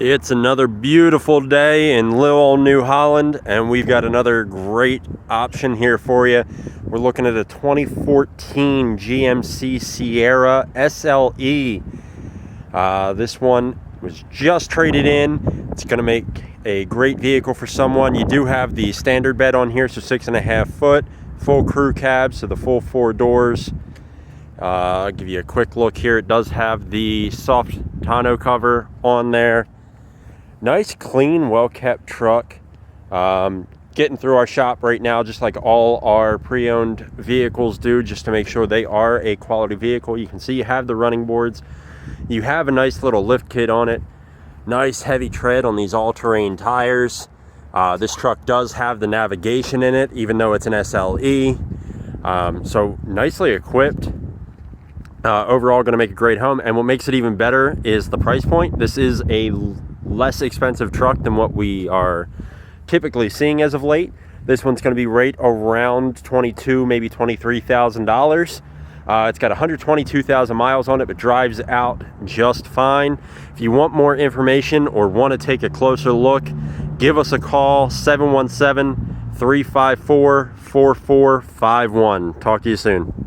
It's another beautiful day in little old New Holland, and we've got another great option here for you. We're looking at a 2014 GMC Sierra SLE. This one was just traded in. It's going to make a great vehicle for someone. You do have the standard bed on here, so 6.5 foot, full crew cab, so the full 4 doors. I'll give you a quick look here. It does have the soft tonneau cover on there. Nice, clean, well-kept truck. Getting through our shop right now, just like all our pre-owned vehicles do, just to make sure they are a quality vehicle. You can see you have the running boards. You have a nice little lift kit on it. Nice heavy tread on these all-terrain tires. This truck does have the navigation in it, even though it's an SLE. So nicely equipped. Overall, going to make a great home. And what makes it even better is the price point. This is a less expensive truck than what we are typically seeing as of late. This one's going to be right around $22,000, maybe $23,000. It's got 122,000 miles on it, but drives out just fine. If you want more information or want to take a closer look, give us a call, 717-354-4451. Talk to you soon.